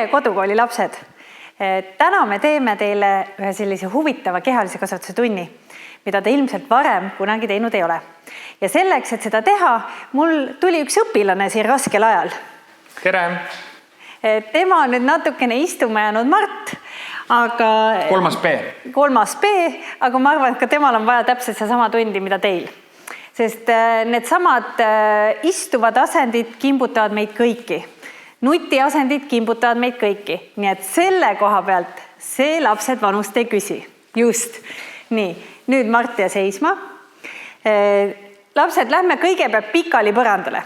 Tere kodukooli lapsed! Täna me teeme teile ühe sellise huvitava kehalise kasvatuse tunni, mida te ilmselt varem kunagi teinud ei ole. Ja selleks, et seda teha, mul tuli üks õpilane siin raskel ajal. Tere! Tema on nüüd natukene istuma jäänud Mart, aga... Kolmas B, aga ma arvan, et ka temal on vaja täpselt see sama tundi, mida teil. Sest need samad istuvad asendid kimbutavad meid kõiki. Nutiasendid kimbutavad meid kõiki. Nii et selle koha pealt see lapsed vanust ei küsi. Just. Nii, nüüd Mart ja seisma. Lapsed, lähme kõigepealt pikali põrandale.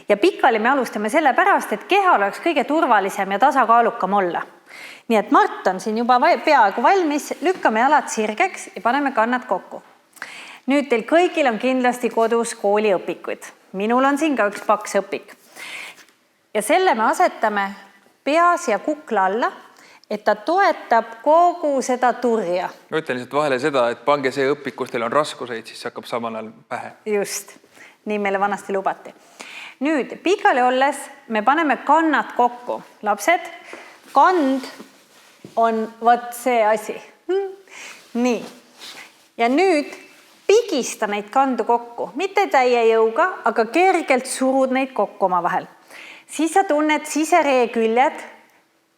Ja pikali me alustame selle pärast, et keha oleks kõige turvalisem ja tasakaalukam olla. Nii et Mart on siin juba peaaegu valmis, lükkame jalad sirgeks ja paneme kannad kokku. Nüüd teil kõigil on kindlasti kodus kooliõpikuid. Minul on siin ka üks paks õpik. Ja selle me asetame peas ja kukla alla, et ta toetab kogu seda turja. Ma ütlen lihtsalt vahele seda, et pange see õpik, kus teil on raskuseid, siis hakkab samal ajal pähe. Just, nii meile vanasti lubati. Nüüd, pikali olles me paneme kannad kokku. Lapsed, kand on võt see asi. Nii. Ja nüüd pigista neid kandu kokku. Mitte täie jõuga, aga kergelt surud neid kokku oma vahel. Siis sa tunned siseree küljed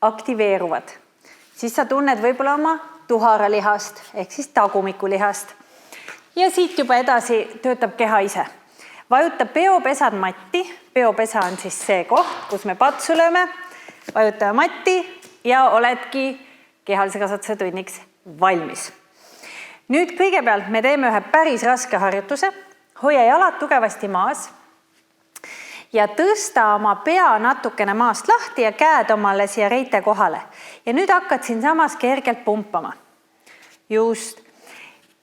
aktiveeruvad. Siis sa tunned võib-olla oma tuharalihast ehk siis tagumikulihast. Ja siit juba edasi töötab keha ise. Vajuta peopesad matti. Peopesa on siis see koht, kus me patsu lööme. Vajutame matti ja oledki kehalise kasvatuse tunniks valmis. Nüüd kõigepealt me teeme ühe päris raske harjutuse. Hoia jalad tugevasti maas ja tõsta oma pea natukene maast lahti ja käed omale siia reite kohale. Ja nüüd hakkad siin samas kergelt pumpama. Just.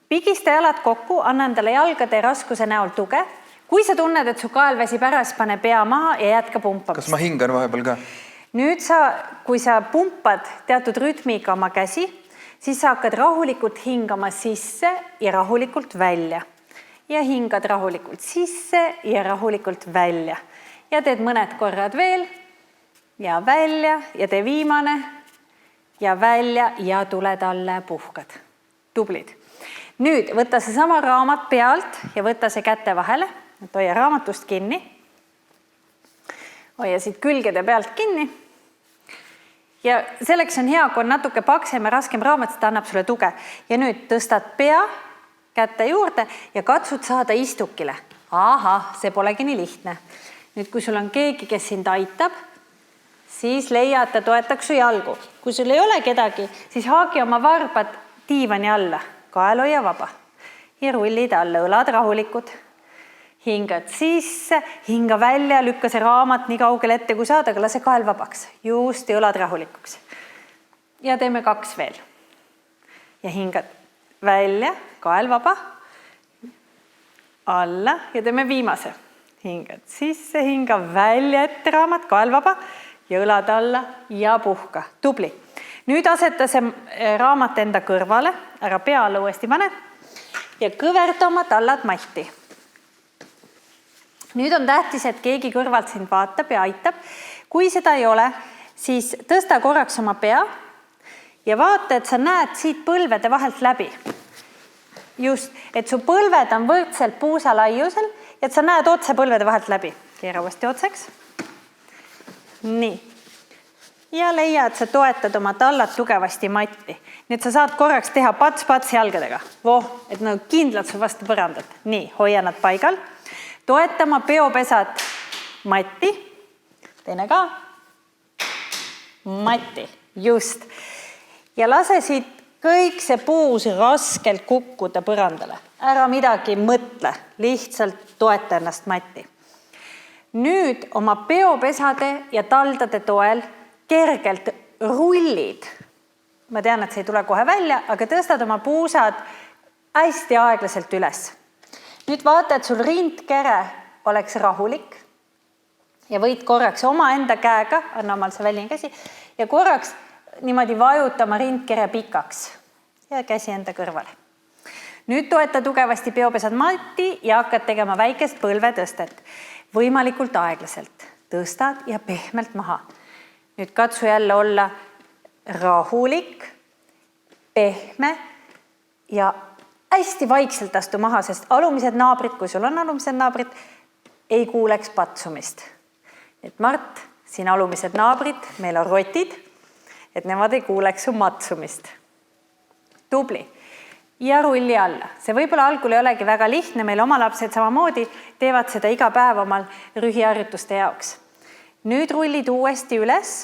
Pigista jalad kokku, anna endale jalgade raskuse näol tuge. Kui sa tunned, et su kael väsib ära, siis pane pea maha ja jätka pumpamist. Kas ma hingan vahepeal ka? Nüüd kui sa pumpad teatud rütmiga oma käsi, siis sa hakkad rahulikult hingama sisse ja rahulikult välja. Ja hingad rahulikult sisse ja rahulikult välja. Ja teed mõned korrad veel ja välja ja tee viimane ja välja ja tuled alla ja puhkad. Tublid. Nüüd võta see sama raamat pealt ja võta see käte vahele. Hoia raamatust kinni. Hoia siit külgede pealt kinni. Ja selleks on hea, kui on natuke paksem ja raskem raamat, seda annab sulle tuge. Ja nüüd tõstad pea kätte juurde ja katsud saada istukile. Aha, see polegi nii lihtne. Nüüd, kui sul on keegi, kes sind aitab, siis leia, et ta toetaks su jalgu. Kui sul ei ole kedagi, siis haagi oma varbad diivani alla. Kael hoia vaba. Ja rullid alla, õlad rahulikud. Hingad sisse, hinga välja, lükka see raamat nii kaugel ette, kui saad, aga lase kael vabaks. Just ja õlad rahulikuks. Ja teeme 2 veel. Ja hingad välja, kael vaba, alla ja teeme viimase. Hingad sisse, hinga välja ette raamat, kael vaba ja õlad alla ja puhka. Tubli. Nüüd aseta see raamat enda kõrvale, ära pea alla uuesti pane ja kõverda oma tallad matti. Nüüd on tähtis, et keegi kõrvalt sind vaatab ja aitab. Kui seda ei ole, siis tõsta korraks oma pea ja vaata, et sa näed siit põlvede vahelt läbi. Just, et su põlved on võrdselt puusa laiusel ja et sa näed otse põlvede vahelt läbi. Keera uuesti otseks. Nii. Ja leia, et sa toetad oma tallad tugevasti matti. Nii, et sa saad korraks teha pats-pats jalgadega. Et nad kindlad su vastu põrandat. Nii, hoia nad paigal. Toetama peopesad matti. Teine ka. Matti. Just. Ja lase siit kõik see puus raskelt kukkuda põrandale. Ära midagi mõtle. Lihtsalt toeta ennast matti. Nüüd oma peopesade ja taldade toel kergelt rullid. Ma tean, et see ei tule kohe välja, aga tõstad oma puusad hästi aeglaselt üles. Nüüd vaata, et sul rindkere oleks rahulik ja võid korraks oma enda käega, anna omal see väline käsi, ja korraks niimoodi vajutama rindkere pikaks ja käsi enda kõrvale. Nüüd toeta tugevasti peopesad matti ja hakkad tegema väikest põlvetõstet. Võimalikult aeglaselt. tõstad ja pehmelt maha. Nüüd katsu jälle olla rahulik, pehme ja hästi vaikselt astu maha, sest alumised naabrid, kui sul on alumised naabrid, ei kuuleks patsumist. Et Mart, siin alumised naabrid, meil on rotid, et nemad ei kuuleks su matsumist. Tubli. Ja rulli alla. See võib-olla algul ei olegi väga lihtne, meil oma lapsed samamoodi teevad seda iga päev omal rühiharjutuste jaoks. Nüüd rullid uuesti üles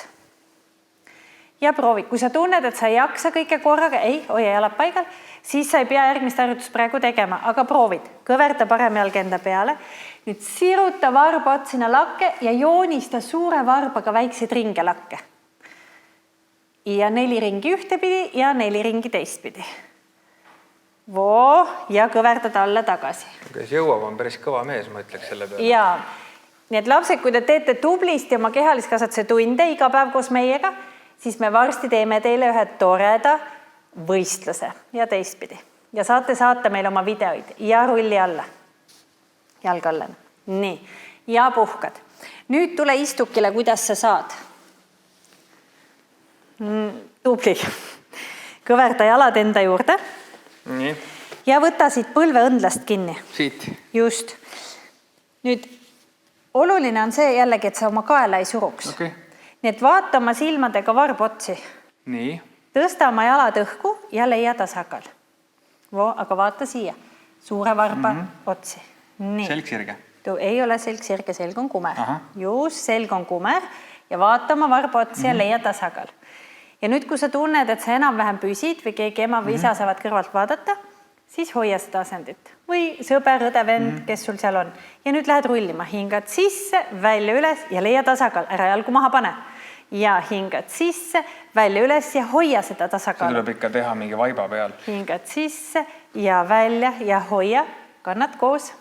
ja proovi. Kui sa tunned, et sa ei jaksa kõike korraga, hoia jalad paigal, siis sa ei pea järgmist harjutust praegu tegema, aga proovid. Kõverda parem jalg enda peale. Nüüd siruta varba otsina lakke ja joonista suure varbaga väikseid ringe lakke. Ja 4 ringi ühtepidi ja 4 ringi teistpidi. Ja kõverdad alla tagasi. Kes jõuab, on päris kõva mees, ma ütleks selle peale. Jaa. Nii et lapsed, kui te teete tublisti oma kehaliskasvatuse tunde iga päev koos meiega, siis me varsti teeme teile ühe toreda võistluse ja teistpidi. Ja saate saata meil oma videoid ja rulli alla. Jalg alla. Nii. Ja puhkad. Nüüd tule istukile, kuidas sa saad. Tubli. Kõverda jalad enda juurde. Nii. Ja võta siit põlve õndlast kinni. Siit. Just. Nüüd oluline on see jällegi, et sa oma kaela ei suruks. Okay. Nii et vaata oma silmadega varbotsi. Nii. Tõsta oma jalad õhku ja leia tasakal. Aga vaata siia. Suure varba otsi. Nii. Selg sirge. Ei ole selg sirge, selg on kumer. Aha. Just, selg on kumer ja vaata oma varba otsi ja leia tasakal. Ja nüüd, kui sa tunned, et sa enam-vähem püsid või keegi ema või isa saavad kõrvalt vaadata, siis hoia seda asendit. Või sõber, õde, vend, kes sul seal on. Ja nüüd lähed rullima. Hingad sisse, välja üles ja leia tasakal. Ära jalgu maha pane. Ja hingad sisse, välja üles ja hoia seda tasakal. See tuleb ikka teha mingi vaiba peal. Hingad sisse ja välja ja hoia. Kannad koos.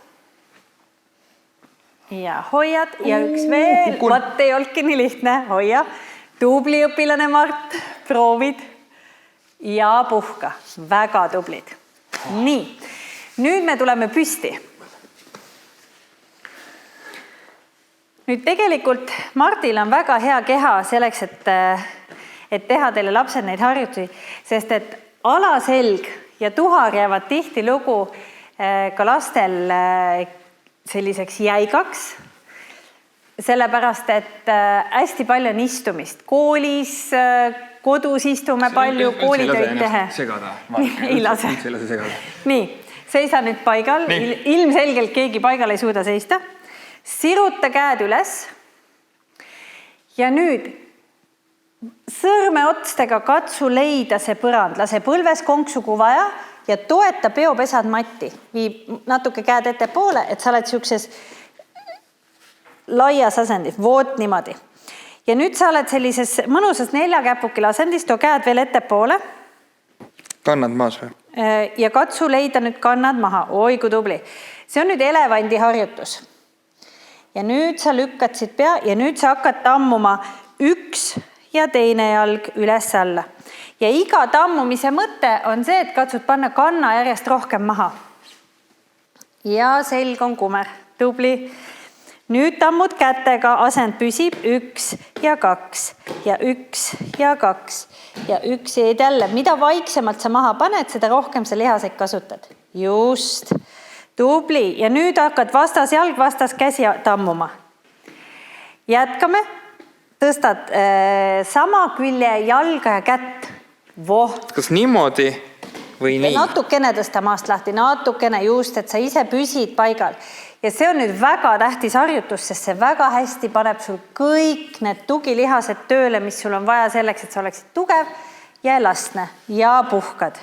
Ja hoiad ja üks veel. Vaat ei olnudki nii lihtne. Hoia. Tubli õpilane Mart, proovid ja puhka. Väga tublid. Nii, nüüd me tuleme püsti. Nüüd tegelikult Martil on väga hea keha selleks, et teha teile lapsed neid harjutusi, sest et alaselg ja tuhar jäävad tihti lugu ka lastel selliseks jäigaks. Sellepärast, et hästi palju on istumist. Koolis, kodus istume palju, koolitöid tehe. Segada. Ei lase. Nii, seisa nüüd paigal. Ilmselgelt keegi paigal ei suuda seista. Siruta käed üles. Ja nüüd sõrme otstega katsu leida see põrand. Lase põlves konksu kui vaja ja toeta peopesad matti. Viib natuke käed ette poole, et sa oled siukses laias asendis, voot niimoodi. Ja nüüd sa oled sellises mõnusas 4 käpukil asendis, too käed veel ette poole. Kannad maas või? Ja katsu leida nüüd kannad maha. Oi, kui tubli. See on nüüd elevandi harjutus. Ja nüüd sa lükkad siit pea ja nüüd sa hakkad tammuma üks ja teine jalg üles alla. Ja iga tammumise mõte on see, et katsud panna kanna järjest rohkem maha. Ja selg on kumer. Tubli. Nüüd tammud kätega, asend püsib 1 ja 2 ja 1 ja 2 ja 1 ja jälle. Mida vaiksemalt sa maha paned, seda rohkem sa lihaseid kasutad. Just. Tubli. Ja nüüd hakkad vastas jalg, vastas käsi tammuma. Jätkame. Tõstad sama külje jalga ja kätt. Kas niimoodi või nii? Natukene tõsta maast lahti, natukene just, et sa ise püsid paigal. Ja see on nüüd väga tähtis harjutus, sest see väga hästi paneb sul kõik need tugilihased tööle, mis sul on vaja selleks, et sa oleksid tugev ja elastne ja puhkad.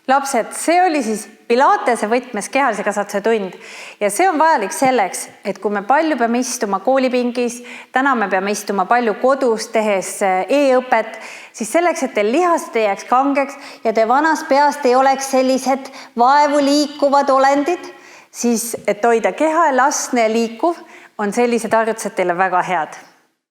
Lapsed, see oli siis Pilatese võtmes kehalise kasvatuse tund ja see on vajalik selleks, et kui me palju peame istuma koolipingis, täna me peame istuma palju kodus tehes e-õpet, siis selleks, et teil lihased ei jääks kangeks ja te vanast peast ei oleks sellised vaevu liikuvad olendid, siis et hoida keha elastne ja liikuv, on sellised harjutused teile väga head.